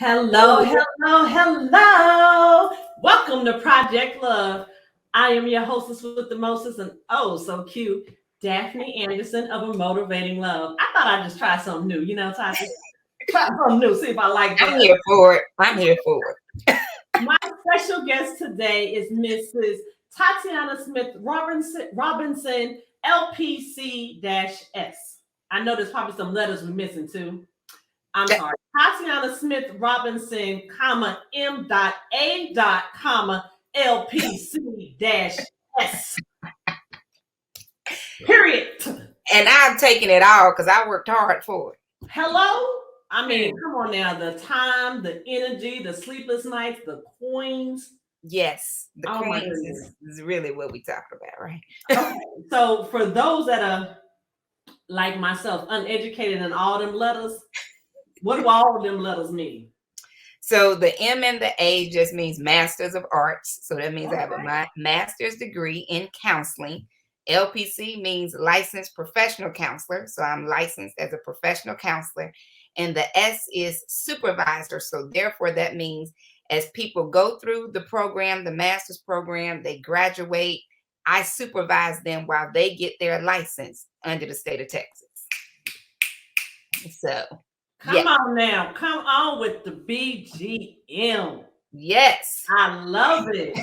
Hello, hello, hello. Welcome to Project Love. I am your hostess with the mostest and oh so cute, Daphne Anderson of AMotivating Love. I thought I'd just try something new, Tati. Try something new, see if I like I'm that. here for it. I'm here for it. My special guest today is Mrs. Tatiana Smith Robinson, LPC-S. I know there's probably some letters we're missing too. I'm sorry, Tatiana Smith Robinson, M.A. LPC-S. Period. And I'm taking it all because I worked hard for it. Hello? I mean, come on now. The time, the energy, the sleepless nights, the coins. Yes, the coins is really what we talk about, right? Okay. So for those that are like myself, uneducated in all them letters, what do all of them letters mean? So the M and the A just means Masters of Arts. So that means I have a master's degree in counseling. LPC means licensed professional counselor. So I'm licensed as a professional counselor. And the S is supervisor. So therefore that means as people go through the program, the master's program, they graduate, I supervise them while they get their license under the state of Texas. So come on now. Come on with the BGM. Yes. I love it.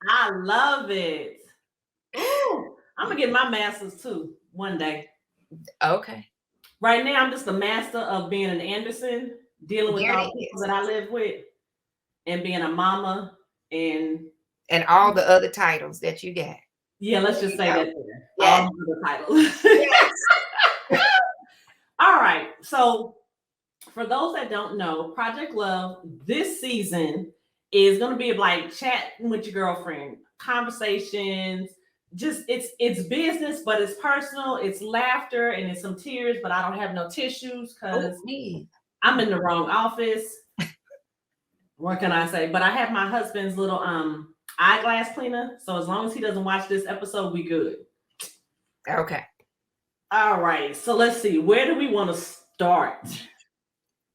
I love it. Ooh, I'm going to get my master's too one day. Okay. Right now, I'm just a master of being an Anderson, dealing with all the people that I live with, and being a mama and all the other titles that you got. Yeah, let's just say that there. All the titles. Yes. All right. So for those that don't know, Project Love this season is going to be like chatting with your girlfriend, conversations. Just it's business, but it's personal. It's laughter and it's some tears, but I don't have no tissues because I'm in the wrong office. What can I say? But I have my husband's little eyeglass cleaner. So as long as he doesn't watch this episode, we good. Okay. All right. So let's see. Where do we want to start?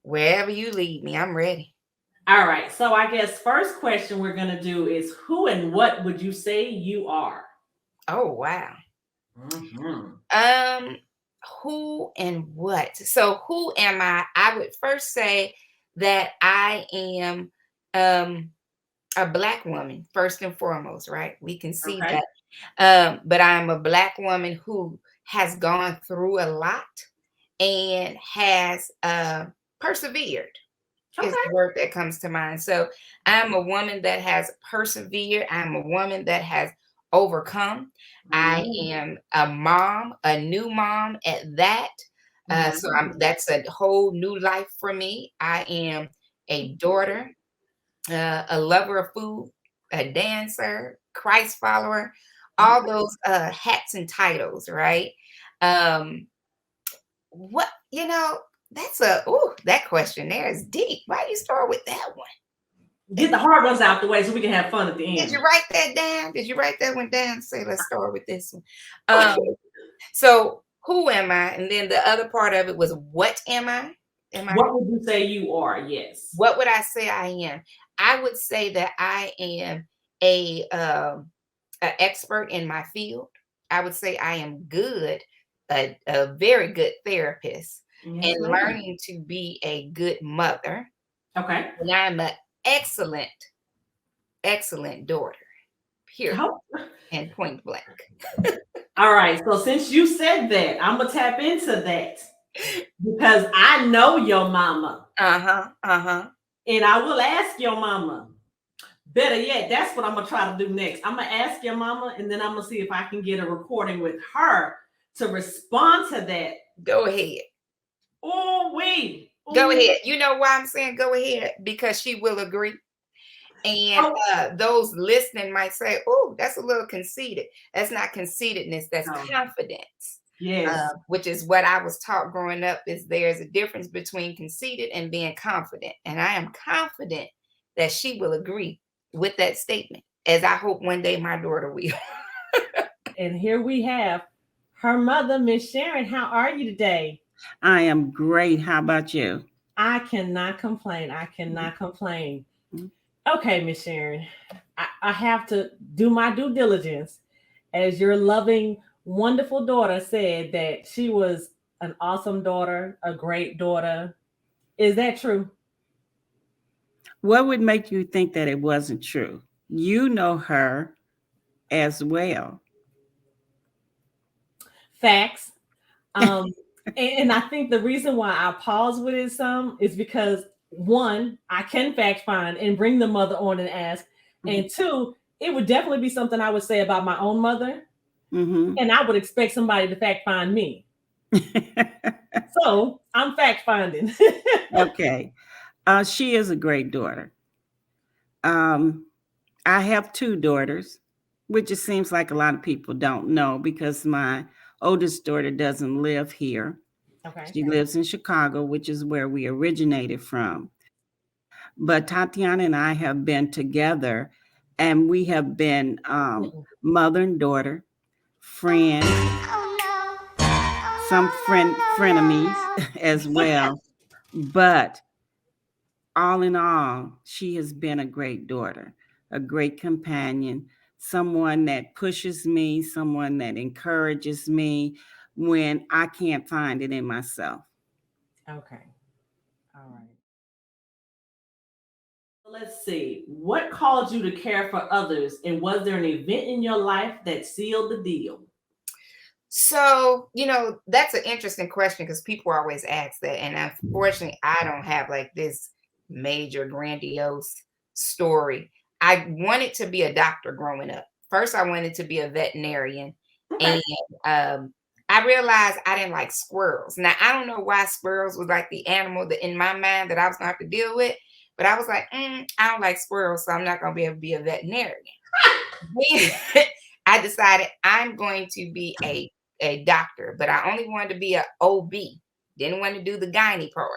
Wherever you lead me, I'm ready. All right. So I guess first question we're going to do is who and what would you say you are? Oh, wow. Mm-hmm. Who and what? So who am I? I would first say that I am a Black woman, first and foremost, right? We can see that. But I'm a Black woman who has gone through a lot and has persevered. Is the word that comes to mind. So I'm a woman that has persevered. I'm a woman that has overcome. I am a mom, a new mom at that. So that's a whole new life for me. I am a daughter, a lover of food, a dancer, Christ follower, all those hats and titles, right? What, that's that question there is deep. Why do you start with that one? Get the hard ones out the way so we can have fun at the end. Did you write that down? Did you write that one down? Say, let's start with this one. So who am I? And then the other part of it was, what am I? What would you say you are? Yes. What would I say I am? I would say that I am a expert in my field. I would say I am good, a very good therapist, and learning to be a good mother. Okay. And I'm an excellent daughter. Period. And point blank. All right. So since you said that, I'm gonna tap into that because I know your mama. And I will ask your mama. Better yet, that's what I'm gonna try to do next. I'm gonna ask your mama, and then I'm gonna see if I can get a recording with her to respond to that. Go ahead. Go ahead. You know why I'm saying go ahead? Because she will agree. And those listening might say, oh, that's a little conceited. That's not conceitedness. That's confidence. Yes. Which is what I was taught growing up, is there's a difference between conceited and being confident. And I am confident that she will agree with that statement, as I hope one day my daughter will. And here we have her mother, Miss Sharon. How are you today? I am great. How about you? I cannot complain. I cannot complain. Okay, Miss Sharon, I have to do my due diligence. As your loving, wonderful daughter said that she was an awesome daughter, a great daughter. Is that true? What would make you think that it wasn't true? You know her as well. Facts. Um, and I think the reason why I pause with it some is because one, I can fact find and bring the mother on and ask, and two, it would definitely be something I would say about my own mother, Mm-hmm. and I would expect somebody to fact find me. So I'm fact finding. Okay. She is a great daughter. Um, I have two daughters, which it seems like a lot of people don't know because my oldest daughter doesn't live here. Okay. She lives in Chicago, which is where we originated from. But Tatiana and I have been together, and we have been mother and daughter, friends, some frenemies as well. But all in all, she has been a great daughter, a great companion, someone that pushes me, someone that encourages me when I can't find it in myself. Okay. All right. Let's see. What caused you to care for others, and was there an event in your life that sealed the deal? So, that's an interesting question because people always ask that. And unfortunately, I don't have like this major grandiose story. I wanted to be a doctor growing up. First, I wanted to be a veterinarian. Okay. And I realized I didn't like squirrels. Now, I don't know why squirrels was like the animal that in my mind that I was going to have to deal with. But I was like, I don't like squirrels, so I'm not going to be able to be a veterinarian. Then I decided I'm going to be a doctor, but I only wanted to be an OB. Didn't want to do the gynae part.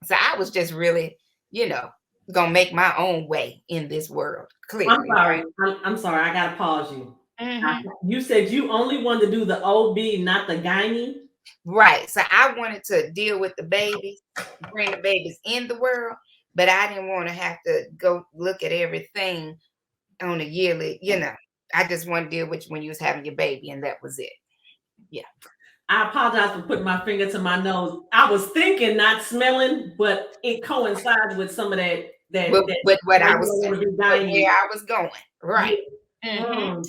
So I was just really, you know, gonna make my own way in this world. I'm Clearly, sorry. right? I'm sorry. I gotta pause you. Hmm. You said you only wanted to do the OB, not the gynae. Right. So I wanted to deal with the babies, bring the babies in the world, but I didn't want to have to go look at everything on a yearly, I just want to deal with you when you was having your baby, and that was it. Yeah. I apologize for putting my finger to my nose. I was thinking, not smelling, but it coincides with some of that. With what Why I you was don't want saying, to be with gynae? where I was going. Yeah. Right. Hmm. Mm.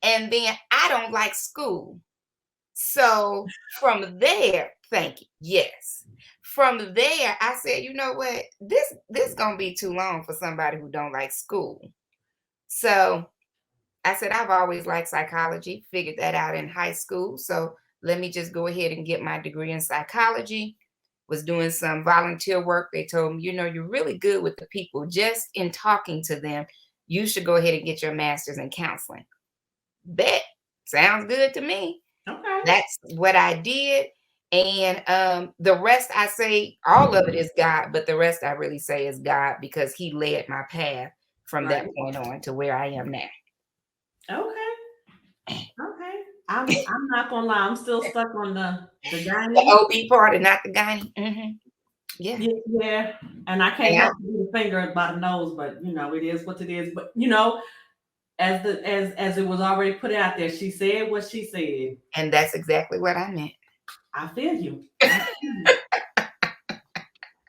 And then I don't like school. So from there, thank you. Yes. From there, I said, you know what? This gonna be too long for somebody who don't like school. So I said, I've always liked psychology, figured that out in high school. So let me just go ahead and get my degree in psychology. Was doing some volunteer work. They told me, you're really good with the people. Just in talking to them, you should go ahead and get your master's in counseling. That sounds good to me. Okay. That's what I did. And the rest I say, all of it is God, but the rest I really say is God because He led my path from that Right. point on to where I am now. Okay. Okay. I'm not gonna lie. I'm still stuck on the The gynae. OB part and not the gynae. Yeah. Yeah, yeah. And I can't Yeah. help but do the finger by the nose, but it is what it is. But as it was already put out there, she said what she said. And that's exactly what I meant. I feel you.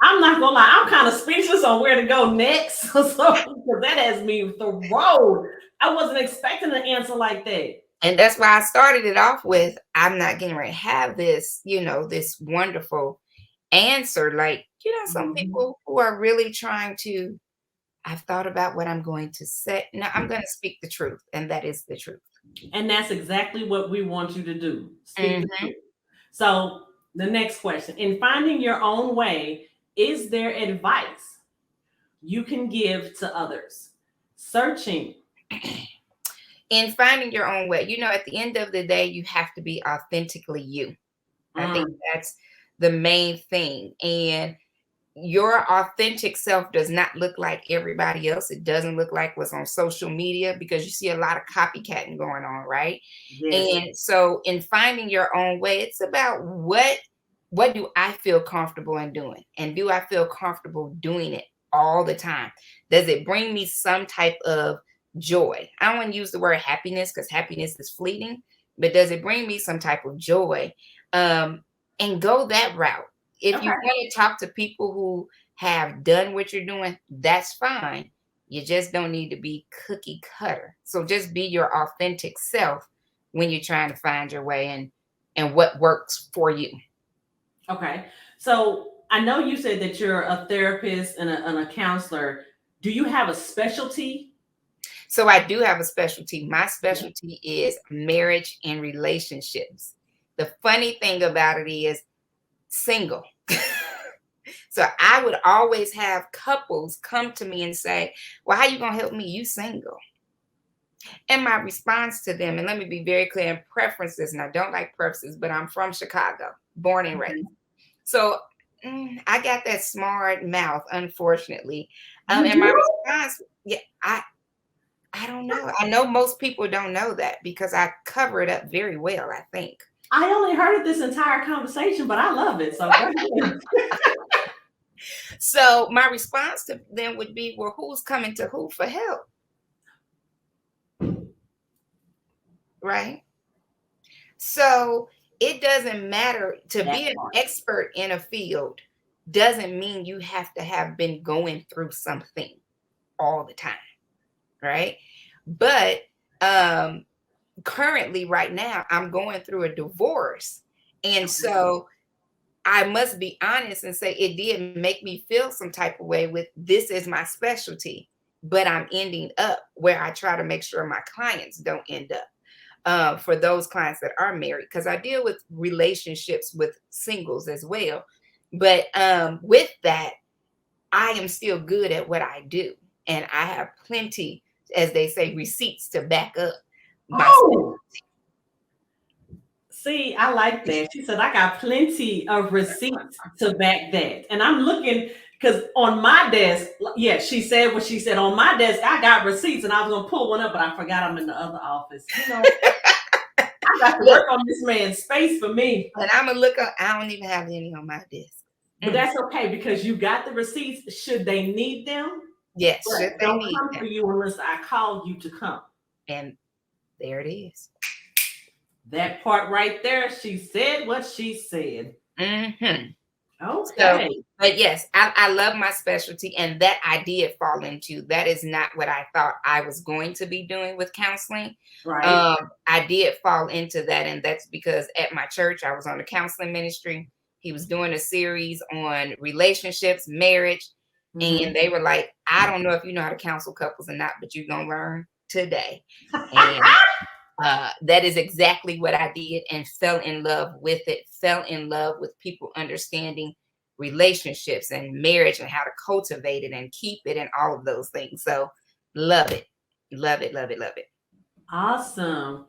I'm not gonna lie, I'm kind of speechless on where to go next. So because that has me thrown. I wasn't expecting an answer like that. And that's why I started it off with I'm not getting ready to have this, this wonderful answer. Like, some Mhm. people who are really trying to, I've thought about what I'm going to say. Now I'm going to speak the truth, and that is the truth. And that's exactly what we want you to do. Speak the Hmm. truth. So the next question: in finding your own way, is there advice you can give to others searching? In finding your own way, at the end of the day, you have to be authentically you. I think Mm, that's the main thing. And your authentic self does not look like everybody else. It doesn't look like what's on social media because you see a lot of copycatting going on, right? yes. And so in finding your own way, it's about what what do I feel comfortable in doing? And do I feel comfortable doing it all the time? Does it bring me some type of joy? I don't want to use the word happiness because happiness is fleeting, but does it bring me some type of joy? And go that route. If you Okay. want to talk to people who have done what you're doing, that's fine. You just don't need to be cookie cutter. So just be your authentic self when you're trying to find your way and what works for you. Okay. So I know you said that you're a therapist and a counselor. Do you have a specialty? So I do have a specialty. My specialty is marriage and relationships. The funny thing about it is single. So I would always have couples come to me and say, well, how you going to help me? You single. And my response to them, and let me be very clear in preferences, and I don't like preferences, but I'm from Chicago, born and raised. So I got that smart mouth, unfortunately. You And my do? response, yeah, I don't know. I know most people don't know that because I cover it up very well, I think. I only heard of this entire conversation, but I love it. So go ahead. So my response to them would be, well, who's coming to who for help? Right? So it doesn't matter to be an expert in a field doesn't mean you have to have been going through something all the time, right? But currently right now I'm going through a divorce. And so I must be honest and say it did make me feel some type of way with this is my specialty, but I'm ending up where I try to make sure my clients don't end up. For those clients that are married, because I deal with relationships with singles as well. But with that, I am still good at what I do. And I have plenty, as they say, receipts to back up my Oh, see, I like that. She said, I got plenty of receipts to back that. And I'm looking because on my desk, yeah, she said what she said. On my desk, I got receipts and I was going to pull one up, but I forgot I'm in the other office. You know, I got to work on this man's space for me. And I'm going to look up, I don't even have any on my desk. But that's okay because you got the receipts should they need them. Yes, But should they don't need come them. for you unless I call you to come. And there it is. That part right there, she said what she said. Mm-hmm. Okay. So, but yes, I love my specialty, and that I did fall into. That is not what I thought I was going to be doing with counseling. Right. I did fall into that, and that's because at my church, I was on the counseling ministry. He was doing a series on relationships, marriage, and they were like, I don't know if you know how to counsel couples or not, but you're going to learn today. And that is exactly what I did and fell in love with it, fell in love with people understanding relationships and marriage and how to cultivate it and keep it and all of those things. So love it. Love it, love it, love it. Awesome.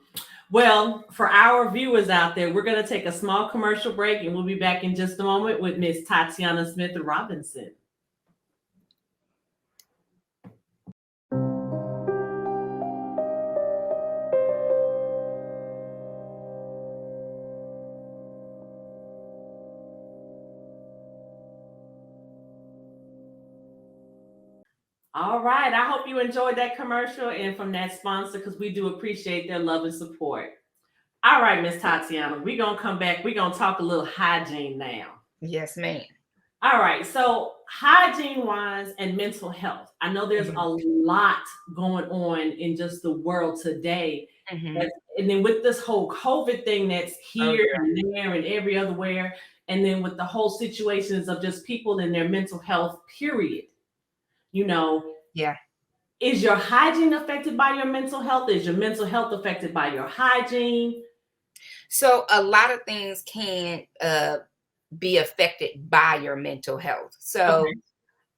Well, for our viewers out there, we're going to take a small commercial break and we'll be back in just a moment with Miss Tatiana Smith Robinson. All right. I hope you enjoyed that commercial and from that sponsor because we do appreciate their love and support. All right, Miss Tatiana, we're going to come back. We're going to talk a little hygiene now. Yes, ma'am. All right. So hygiene wise and mental health. I know there's a lot going on in just the world today. And then with this whole COVID thing that's here and there and every other where, and then with the whole situations of just people and their mental health, period. You know, is your hygiene affected by your mental health? Is your mental health affected by your hygiene? So a lot of things can be affected by your mental health. So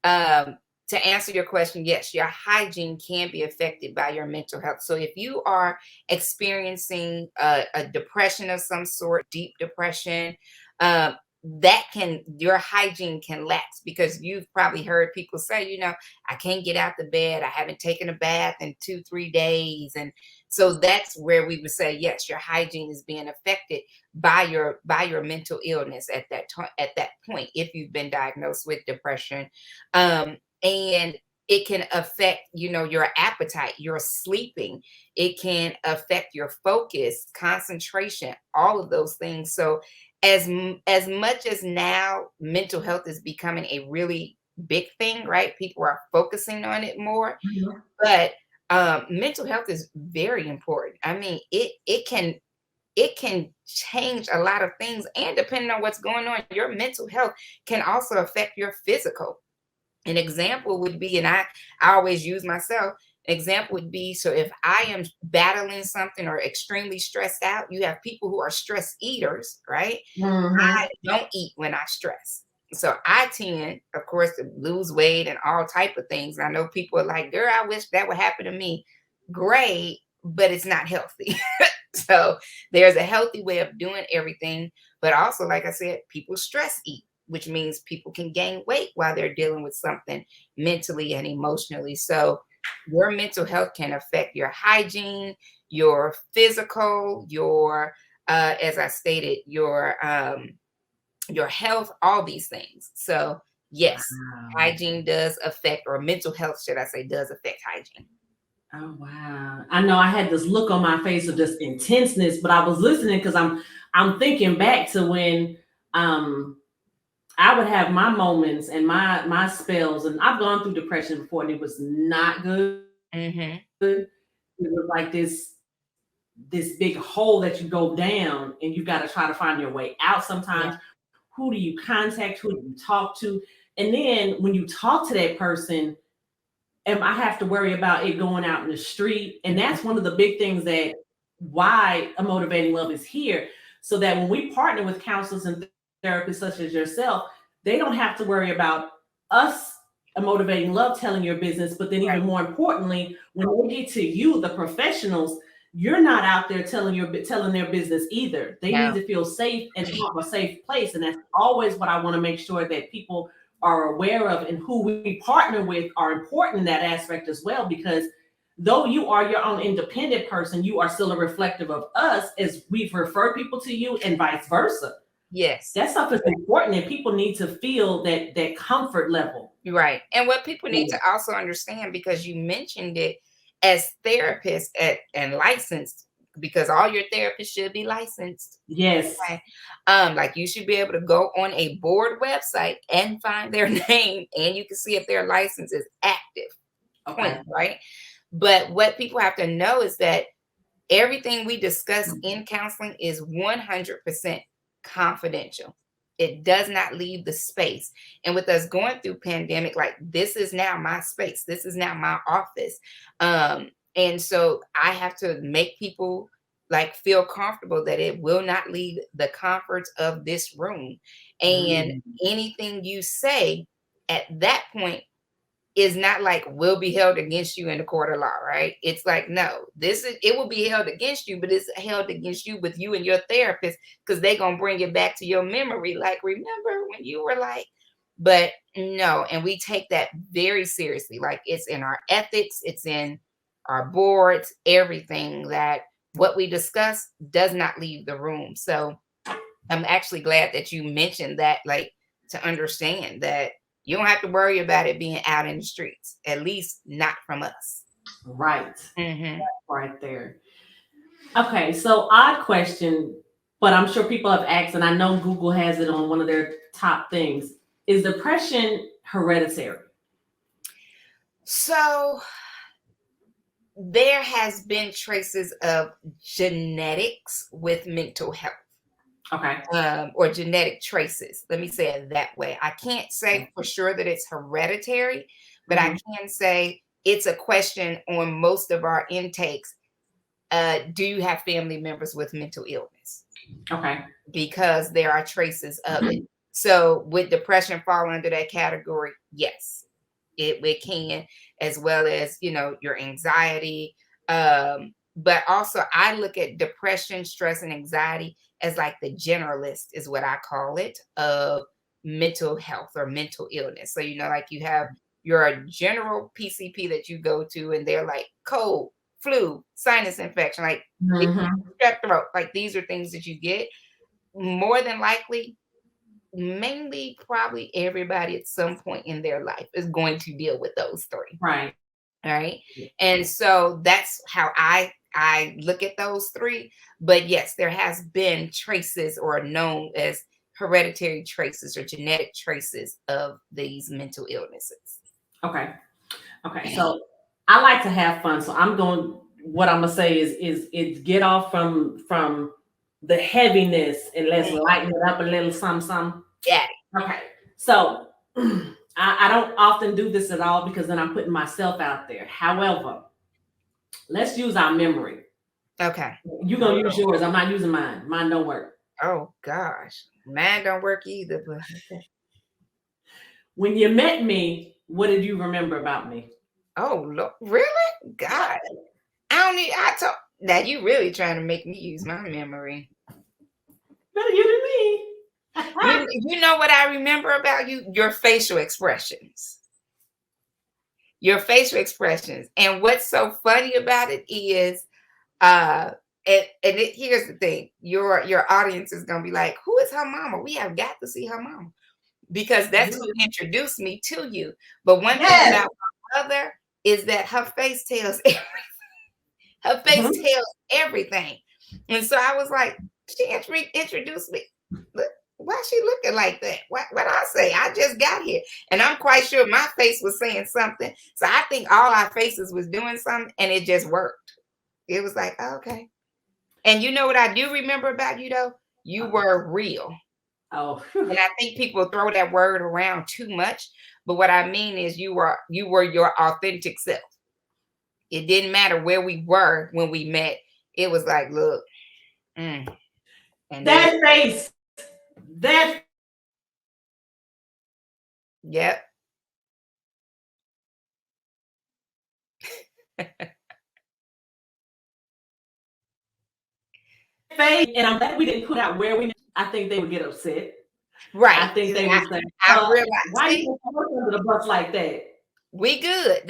to answer your question, yes, your hygiene can be affected by your mental health. So if you are experiencing a depression of some sort, deep depression, your hygiene can lapse, because you've probably heard people say, I can't get out the bed. I haven't taken a bath in 2-3 days. And so that's where we would say, yes, your hygiene is being affected by your mental illness at that point, if you've been diagnosed with depression. And it can affect, your appetite, your sleeping. It can affect your focus, concentration, all of those things. So as much as now mental health is becoming a really big thing, right? People are focusing on it more, Mhm. but mental health is very important. I mean, it can change a lot of things, and depending on what's going on, your mental health can also affect your physical. An example would be, and I always use myself, example would be, so if I am battling something or extremely stressed out, you have people who are stress eaters, right? I Mhm. don't eat when I stress. So I tend, of course, to lose weight and all type of things. I know people are like, girl, I wish that would happen to me. Great, but it's not healthy. So there's a healthy way of doing everything. But also, like I said, people stress eat, which means people can gain weight while they're dealing with something mentally and emotionally. So your mental health can affect your hygiene, your physical, your as I stated, your health, all these things. So yes, Wow. hygiene does affect, or mental health, should I say, does affect hygiene. Oh wow. I know I had this look on my face of just intenseness, but I was listening because I'm thinking back to when um I would have my moments and my spells, and I've gone through depression before and it was not good. Hmm. It was like this big hole that you go down and you got to try to find your way out Yeah. sometimes. Who do you contact? Who do you talk to? And then when you talk to that person, and I have to worry about it going out in the street. And that's one of the big things that why a motivating love is here. So that when we partner with counselors and therapists such as yourself, they don't have to worry about us a motivating love telling your business. But then Right. even more importantly, when they get to you, the professionals, you're not out there telling their business either. They need No. to feel safe and have a safe place. And that's always what I want to make sure that people are aware of, and who we partner with are important in that aspect as well, because though you are your own independent person, you are still a reflective of us as we've referred people to you and vice versa. Yes. That stuff is important and people need to feel that comfort level. Right. And what people need Yeah. to also understand, because you mentioned it, as therapists and licensed, because all your therapists should be licensed. Yes. Okay. Like, you should be able to go on a board website and find their name, and you can see if their license is active. Okay. Point, right? But what people have to know is that everything we discuss in counseling is 100% confidential. It does not leave the space. And with us going through pandemic, like, this is now my space. This is now my office. And so I have to make people like feel comfortable that it will not leave the comforts of this room. And Mm. anything you say at that point is not like will be held against you in the court of law, right? It's like, no, it will be held against you, but it's held against you with you and your therapist, because they're gonna bring it back to your memory. Like, remember when you were like, but no, and we take that very seriously. Like, it's in our ethics, it's in our boards, everything, that what we discuss does not leave the room. So I'm actually glad that you mentioned that, like, to understand that you don't have to worry about it being out in the streets, at least not from us. Right. Hmm. Right there. Okay, so odd question, but I'm sure people have asked, and I know Google has it on one of their top things. Is depression hereditary? So there has been traces of genetics with mental health, Okay. or genetic traces. Let me say it that way. I can't say for sure that it's hereditary, but I Mhm. can say it's a question on most of our intakes. Do you have family members with mental illness? Okay. Because there are traces of it. So would depression fall under that category? Yes, it can, as well as, your anxiety. But also I look at depression, stress, and anxiety as like the generalist is what I call it, of mental health or mental illness. So, like you have your general PCP that you go to, and they're like cold, flu, sinus infection, like strep throat. Like these are things that you get. More than likely, mainly probably everybody at some point in their life is going to deal with those three. Right. All right. And so that's how I look at those three. But yes, there has been traces or known as hereditary traces or genetic traces of these mental illnesses. Okay. So I like to have fun. So what I'm gonna say is get off from the heaviness and let's lighten it up a little some. Yeah. Okay. So I don't often do this at all because then I'm putting myself out there. However, let's use our memory. Okay. You're gonna use yours. I'm not using mine. Mine don't work. Oh gosh. Mine don't work either, but okay. When you met me, what did you remember about me? Oh look, really? God. I told that you really trying to make me use my memory. Better you than me. You know what I remember about you? Your facial expressions. Your facial expressions. And what's so funny about it is, here's the thing: your audience is gonna be like, "Who is her mama? We have got to see her mama," because that's who introduced me to you. But one thing about my mother is that her face tells everything. Her face tells everything. And so I was like, she introduced me. Why is she looking like that? What I say? I just got here. And I'm quite sure my face was saying something. So I think all our faces was doing something, and it just worked. It was like, oh, okay. And you know what I do remember about you, though? You were real. Oh. And I think people throw that word around too much. But what I mean is you were your authentic self. It didn't matter where we were when we met. It was like, look. And that face. That. Yep. Face, and I'm glad we didn't put out where we met. I think they would get upset. Right. I think they would say, I realized, why you under the bus like that? We good.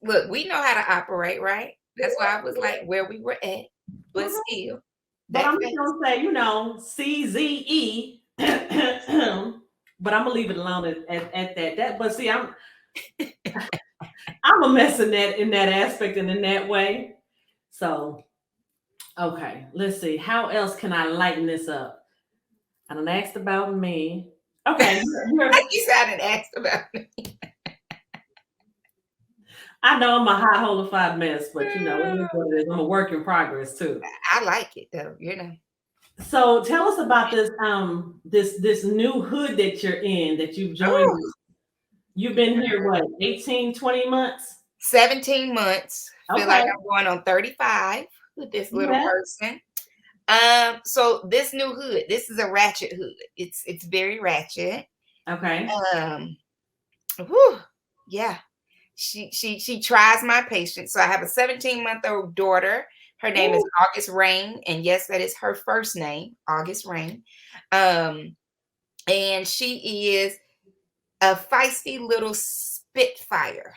Look, we know how to operate, right? That's why I was like where we were at, but still. But I'm just gonna say, CZE. But I'm gonna leave it alone at that. But see, I'm a mess in that aspect and in that way. So, okay, let's see. How else can I lighten this up? I done asked about me. Okay, you sounded asked about me. I know I'm a high holified mess, but it is what it is. I'm a work in progress too. I like it though, So tell us about this new hood that you're in, that you've joined. Ooh. You've been here, what, 18, 20 months? 17 months. Okay. Feel like I'm going on 35 with this little person. So this new hood, this is a ratchet hood. It's very ratchet. Okay. Yeah. She tries my patience. So I have a 17-month-old daughter. Her name is August Rain. And yes, that is her first name, August Rain. And she is a feisty little spitfire.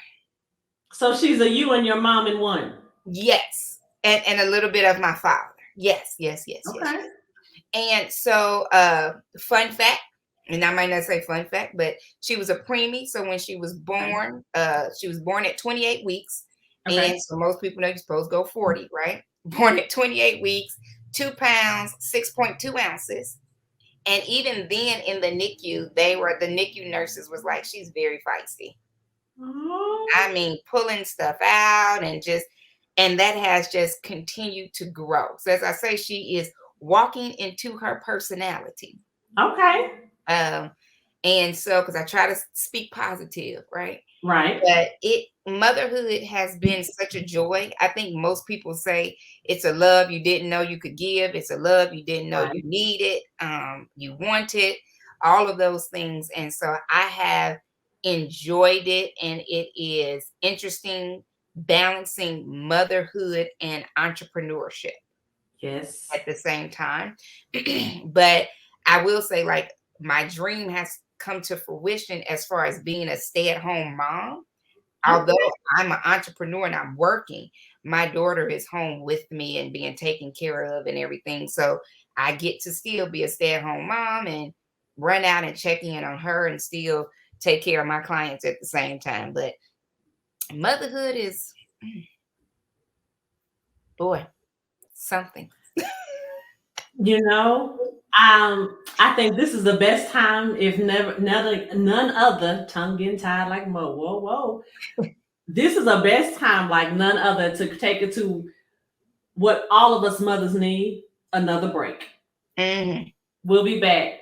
So she's a you and your mom in one. Yes. And a little bit of my father. Yes. Okay. And so fun fact, and I might not say fun fact, but she was a preemie. So when she was born, she was born at 28 weeks. Okay. And so most people know you're supposed to go 40, right? Born at 28 weeks, 2 pounds, 6.2 ounces. And even then in the NICU, the NICU nurses was like, she's very feisty. Oh. I mean, pulling stuff out and that has just continued to grow. So as I say, she is walking into her personality. Okay. And so, because I try to speak positive, right? Right. But motherhood has been such a joy. I think most people say it's a love you didn't know you could give. It's a love you didn't know you needed. You wanted all of those things. And so I have enjoyed it, and it is interesting balancing motherhood and entrepreneurship. Yes. at the same time. But I will say, like, my dream has come to fruition as far as being a stay-at-home mom. Although I'm an entrepreneur and I'm working, my daughter is home with me and being taken care of and everything. So I get to still be a stay-at-home mom and run out and check in on her and still take care of my clients at the same time. But motherhood is, boy, something. I think this is the best time, if never none other, tongue getting tied like Mo. Whoa, whoa. This is the best time like none other to take it to what all of us mothers need, another break. Mhm. We'll be back.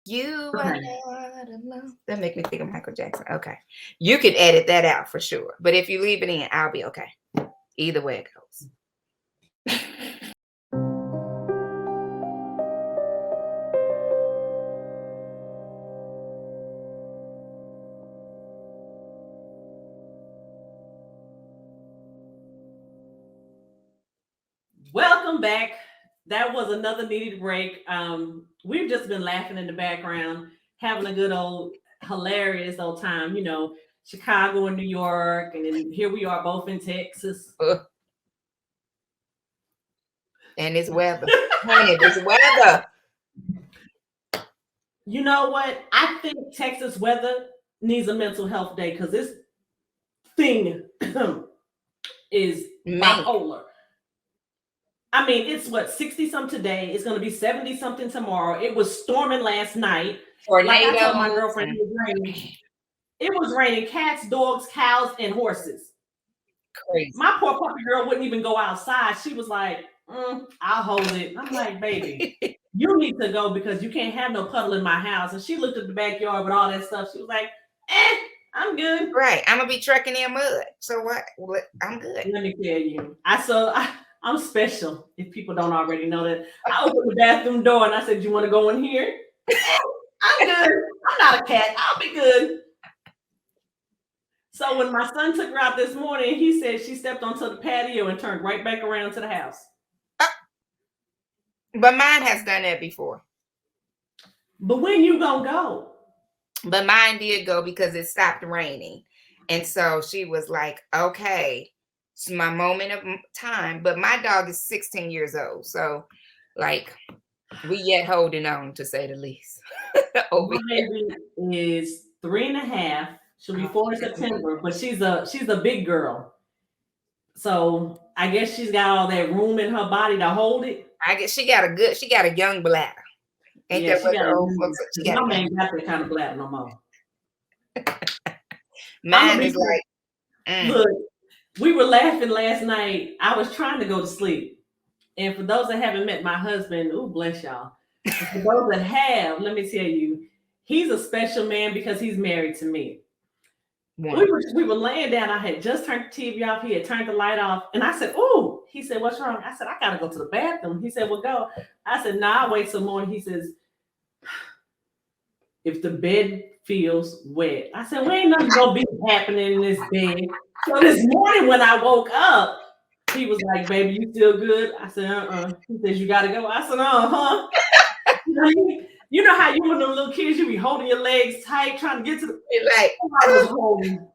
You Okay. are not alone. That make me think of Michael Jackson. Okay. You could edit that out for sure. But if you leave it in, I'll be okay. Either way it goes. Welcome back. That was another needed break. We've just been laughing in the background, having a good old hilarious old time. Chicago and New York, and then here we are both in Texas. And it's weather. Honey, this weather. You know what? I think Texas weather needs a mental health day because this thing is bipolar. I mean, it's what, 60 something today. It's going to be 70 something tomorrow. It was storming last night. Like I told my girlfriend, it was raining. It was raining cats, dogs, cows, and horses. Crazy. My poor puppy girl wouldn't even go outside. She was like, I'll hold it. I'm like, baby, you need to go because you can't have no puddle in my house. And she looked at the backyard with all that stuff. She was like, I'm good. Right. I'm going to be trekking in mud. So what? I'm good. Let me tell you. I'm special, if people don't already know that. I opened the bathroom door and I said, you want to go in here? I'm good. I'm not a cat. I'll be good. So when my son took her out this morning, he said she stepped onto the patio and turned right back around to the house. But mine has done that before. But when you gonna go? But mine did go because it stopped raining. And so she was like, okay, it's my moment of time. But my dog is 16 years old. So, like, we yet holding on, to say the least. My baby is 3.5. She'll be 4 in September, but she's a big girl. So I guess she's got all that room in her body to hold it. I guess she got a young bladder. Ain't that what the old folks say? Mom ain't got that kind of bladder no more. Mine is like, look, we were laughing last night. I was trying to go to sleep. And for those that haven't met my husband, ooh, bless y'all. For those that have, let me tell you, he's a special man because he's married to me. We were laying down. I had just turned the TV off. He had turned the light off. And I said, ooh. He said, what's wrong? I said, I got to go to the bathroom. He said, well, go. I said, nah, I'll wait some more. And he says, if the bed feels wet. I said, well, ain't nothing going to be happening in this bed. So this morning when I woke up, he was like, baby, you still good? I said, He says, you got to go. I said, You know how you when them little kids, you be holding your legs tight, trying to get to the I was holding.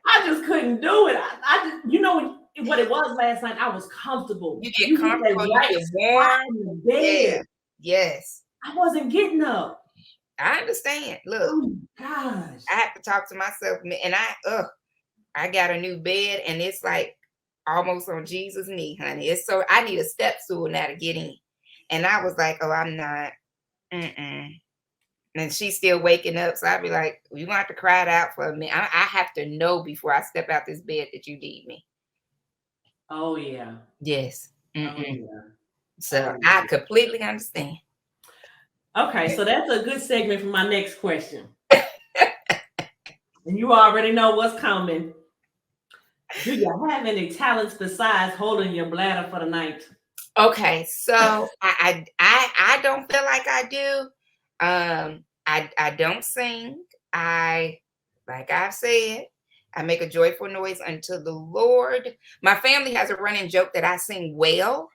I just couldn't do it. I just, you know what it was last night? I was comfortable. You get comfortable, you get warm. In the bed. Yes. I wasn't getting up. I understand. Look, oh gosh, I have to talk to myself, and I got a new bed, and it's like almost on Jesus' knee, honey. It's so I need a step stool now to get in, and I was like, oh, I'm not. And she's still waking up, so I'd be like, you gonna have to cry it out for a minute. I have to know before I step out this bed that you need me. Oh yeah. Yes. Oh, yeah. So I completely understand. Okay, so that's a good segment for my next question. And you already know what's coming. Do you have any talents besides holding your bladder for the night? Okay, so I don't feel like I do. I don't sing. Like I've said, I make a joyful noise unto the Lord. My family has a running joke that I sing well,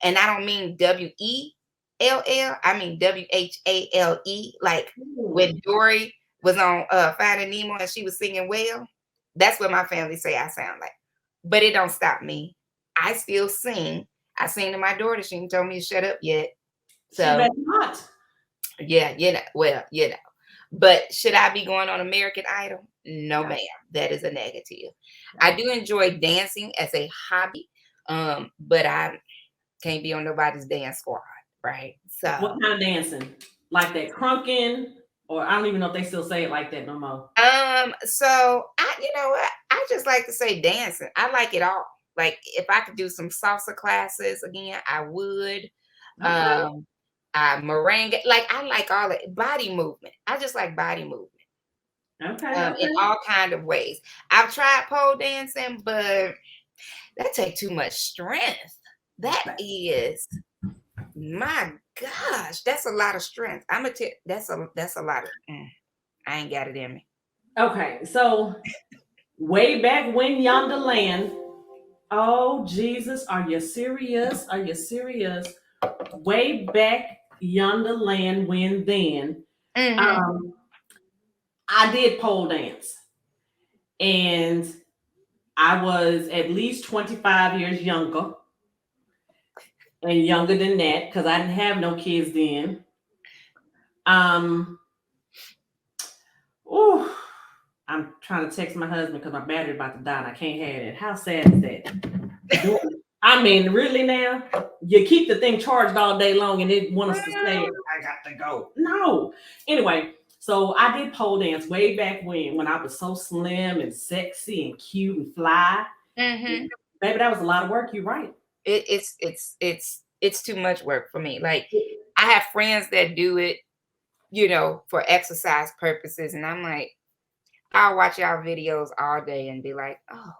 and I don't mean WELL, I mean WHALE. Like when Dory was on Finding Nemo and she was singing well, that's what my family say I sound like. But it don't stop me. I still sing. I sing to my daughter. She ain't told me to shut up yet. She better So not. yeah, well, But should I be going on American Idol? No, No. ma'am. That is a negative. I do enjoy dancing as a hobby, but I can't be on nobody's dance squad, right? What So, kind of dancing? Like that crunking, or I don't even know if they still say it like that no more. so you know what? I just like to say dancing. I like it all. Like if I could do some salsa classes again, I would. Okay. Um, merengue, like I like all the body movement. I just like body movement. Okay. In all kind of ways. I've tried pole dancing, but that take too much strength. That is, my gosh, that's a lot of strength. I'm gonna tell that's a lot of. I ain't got it in me. Okay. So way back when yonder land. Oh Jesus, are you serious? Are you serious? Way back yonder land when then. Mm-hmm. Um, I did pole dance, and I was at least 25 years younger and younger than that because I didn't have no kids then. Um, oh, I'm trying to text my husband because my battery about to die and I can't have it. How sad is that? I mean, really now? You keep the thing charged all day long and it wants us to say, I got to go. No. Anyway, so I did pole dance way back when I was so slim and sexy and cute and fly. Mm-hmm. Baby, that was a lot of work. You're right. It's too much work for me. Like I have friends that do it, for exercise purposes, and I'm like, I'll watch y'all videos all day and be like, oh.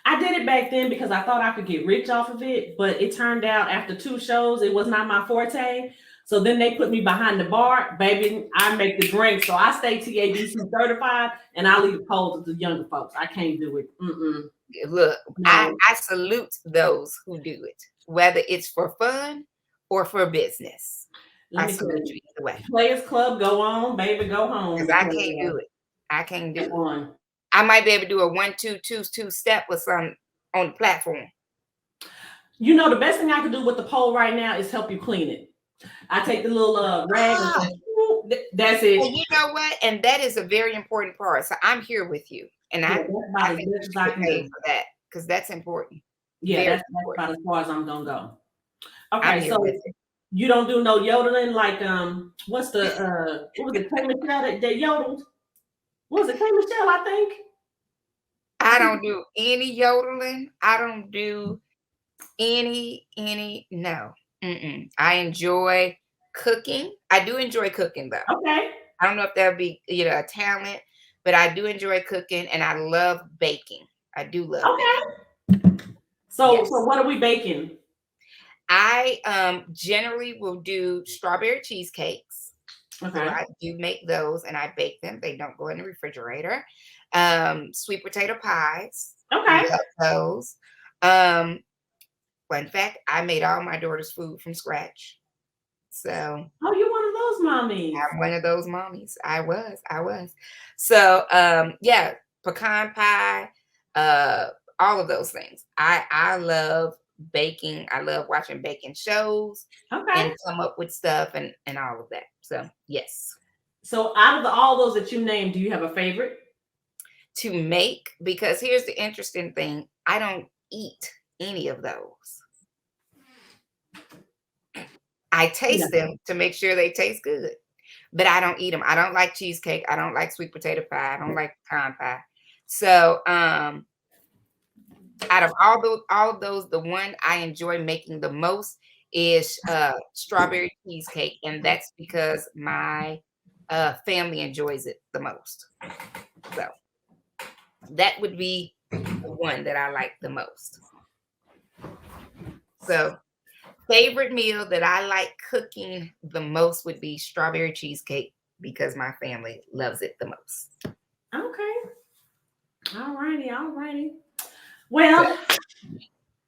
I did it back then because I thought I could get rich off of it, but it turned out after 2 shows, it was not my forte. So then they put me behind the bar, baby. I make the drinks, so I stay TABC certified, and I leave the pole to the younger folks. I can't do it. Look, No. I salute those who do it, whether it's for fun or for business. Let I me tell salute you, you either way Players Club, go on, baby, go home. because I can't do it. I can't do it. On. I might be able to do a 1 2 2 2 step with some on the platform. You know, the best thing I could do with the pole right now is help you clean it. I take the little rag and say, that's it. And you know what? And that is a very important part. So I'm here with you, and Yeah, I that's about as think you best as should I get can paid do. for that because that's important. Yeah, Very that's important. about as far as I'm gonna go. I'm Okay, here so with it. you don't do no yodeling like what's the what was it, K Michelle that yodeled? What was it, K Michelle, I think? I don't do any yodeling. I don't do any no. I enjoy cooking. I do enjoy cooking though. Okay. I don't know if that would be a talent, but I do enjoy cooking and I love baking. I do love baking. Okay. So Yes. what are we baking? I generally will do strawberry cheesecakes. Okay. So I do make those and I bake them. They don't go in the refrigerator. Sweet potato pies. Okay. Love those. Well, in fact, I made all my daughter's food from scratch. So Oh, you're one of those mommies. I'm one of those mommies. I was. So yeah, pecan pie, all of those things. I love baking. I love watching baking shows Okay. and come up with stuff and all of that. So yes. So out of all those that you named, do you have a favorite? To make, because here's the interesting thing. I don't eat any of those. I taste them to make sure they taste good, but I don't eat them. I don't like cheesecake. I don't like sweet potato pie. I don't like pecan pie. So, out of all of those, the one I enjoy making the most is strawberry cheesecake, and that's because my family enjoys it the most. So that would be the one that I like the most. So favorite meal that I like cooking the most would be strawberry cheesecake because my family loves it the most. Okay. righty. Well,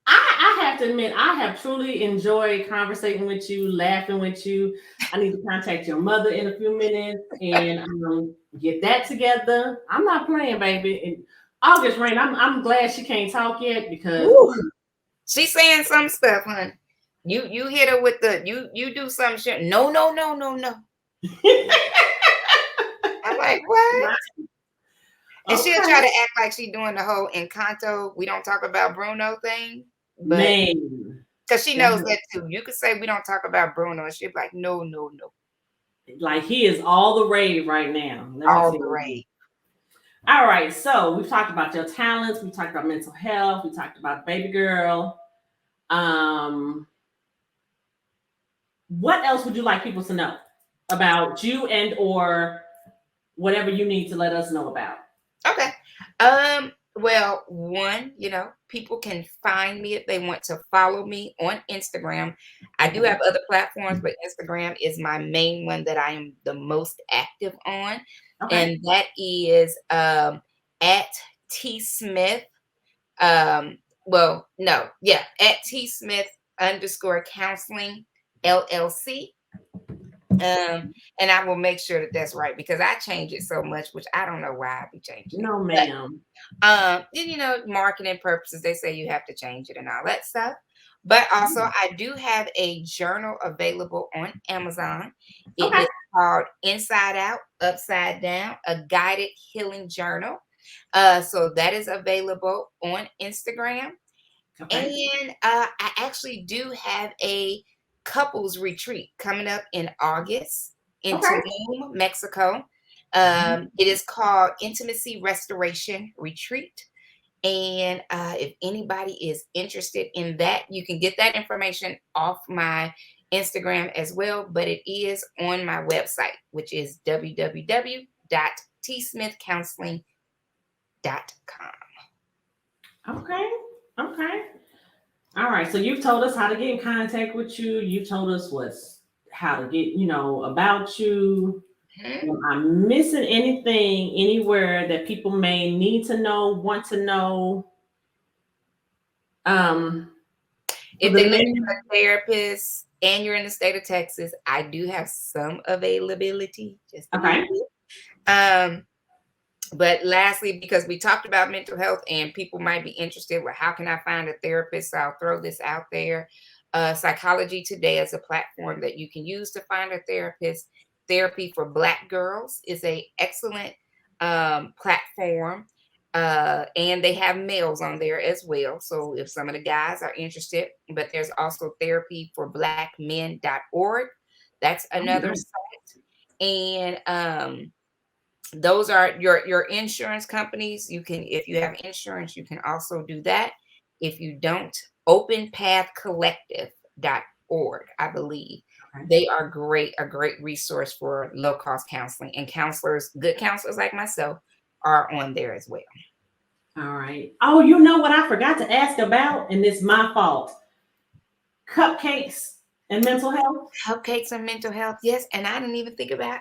I have to admit, I have truly enjoyed conversating with you, laughing with you. I need to contact your mother in a few minutes and get that together. I'm not playing, baby. And August Rain, I'm glad she can't talk yet because Woo. She's saying some stuff, honey. You hit her with the you do some shit. No. I'm like, what? And she'll try to act like she's doing the whole Encanto, we don't talk about Bruno thing. But man, because she knows that too. You could say we don't talk about Bruno, and she'll be like, no. like he is all the rave right now. All the rave. All right, so we've talked about your talents, we talked about mental health, we talked about baby girl. What else would you like people to know about you and or whatever you need to let us know about? Okay. Well, one, people can find me if they want to follow me on Instagram. I do have other platforms, but Instagram is my main one that I am the most active on. Okay. And that is at T Smith. At T Smith _counseling LLC. And I will make sure that that's right because I change it so much, which I don't know why I be changing. No, ma'am. Marketing purposes, they say you have to change it and all that stuff. But also, I do have a journal available on Amazon. It is called Inside Out, Upside Down, a guided healing journal. So that is available on Instagram. Okay. And I actually do have a couples retreat coming up in August in Tulum, Mexico. It is called Intimacy Restoration Retreat. And if anybody is interested in that, you can get that information off my Instagram as well. But it is on my website, which is www.tsmithcounseling.com. Okay. All right. So you've told us how to get in contact with you. You've told us how to get, about you. Am I missing anything anywhere that people may need to know, want to know? If they're looking for a therapist and you're in the state of Texas, I do have some availability. But lastly, because we talked about mental health and people might be interested, well, how can I find a therapist? So I'll throw this out there. Psychology Today is a platform that you can use to find a therapist. Therapy for Black Girls is an excellent platform. And they have males on there as well. So if some of the guys are interested, but there's also therapy for blackmen.org. That's another site. And those are your insurance companies. You can, if you have insurance, you can also do that. If you don't, openpathcollective.org, I believe. They are a great resource for low-cost counseling, and counselors, good counselors like myself, are on there as well. All right. Oh, you know what I forgot to ask about, and it's my fault. Cupcakes and mental health. Cupcakes and mental health, yes. And I didn't even think about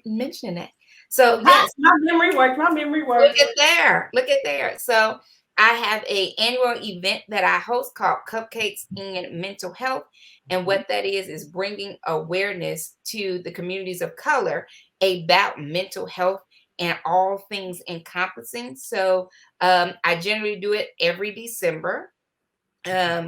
mentioning that. So yes, my memory works. Look at there. So I have an annual event that I host called Cupcakes and Mental Health. And what that is bringing awareness to the communities of color about mental health and all things encompassing. So I generally do it every December,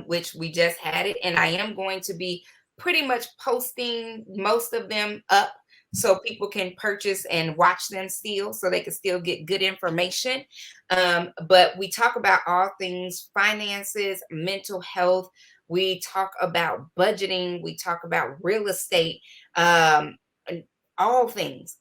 which we just had it. And I am going to be pretty much posting most of them up so people can purchase and watch them still, so they can still get good information. But we talk about all things finances, mental health. We talk about budgeting. We talk about real estate, all things.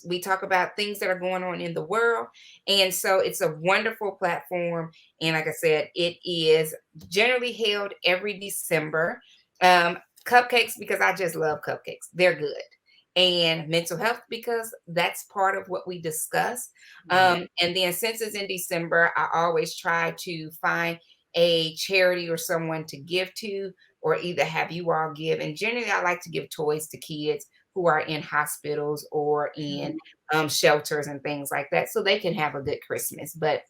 We talk about things that are going on in the world. And so it's a wonderful platform. And like I said, it is generally held every December. Cupcakes, because I just love cupcakes. They're good. And mental health, because that's part of what we discuss. And then since it's in December, I always try to find a charity or someone to give to, or either have you all give. And generally, I like to give toys to kids who are in hospitals or in shelters and things like that, so they can have a good Christmas. But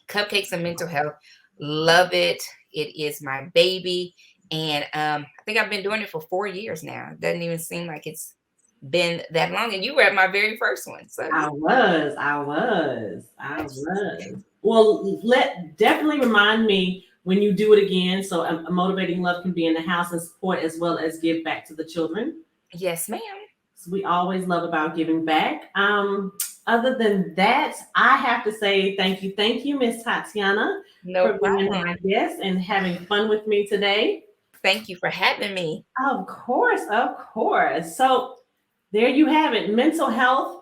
Cupcakes and Mental Health. Love it. It is my baby. And I think I've been doing it for 4 years now. It doesn't even seem like it's been that long. And you were at my very first one. So I was. Well, definitely remind me when you do it again, so a Motivating Love can be in the house and support as well as give back to the children. yes, ma'am. So we always love about giving back. Other than that, I have to say thank you, Miss Tatiana, No for being problem. my guest and having fun with me today. Thank you for having me. Of course. So there you have it, mental health,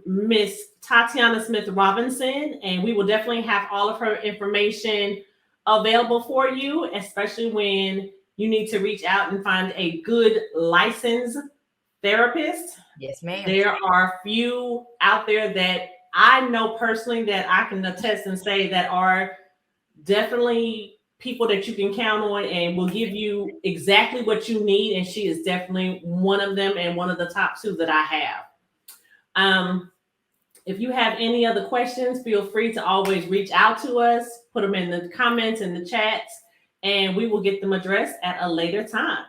Miss Tatiana Smith Robinson, and we will definitely have all of her information available for you, especially when you need to reach out and find a good licensed therapist. Yes, ma'am. There are few out there that I know personally that I can attest and say that are definitely people that you can count on and will give you exactly what you need. And she is definitely one of them and one of the top 2 that I have. If you have any other questions, feel free to always reach out to us, put them in the comments and the chats, and we will get them addressed at a later time.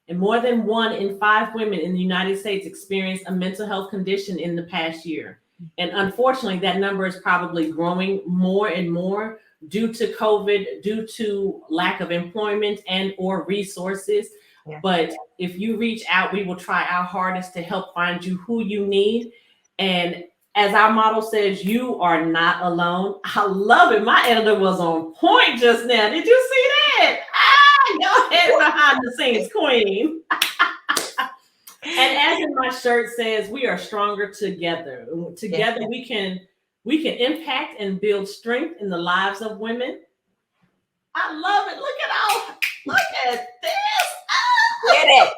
And more than 1 in 5 women in the United States experienced a mental health condition in the past year. And unfortunately, that number is probably growing more and more due to COVID, due to lack of employment and or resources. Yeah. But if you reach out, we will try our hardest to help find you who you need. And as our motto says, you are not alone. I love it. My editor was on point just now. Did you see that? Go ahead, behind the scenes queen. And as in my shirt says, we are stronger together. Together we can impact and build strength in the lives of women. I love it. Look at this. Get it.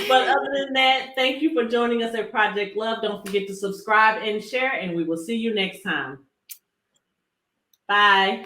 But other than that, thank you for joining us at Project Love. Don't forget to subscribe and share, and we will see you next time. Bye.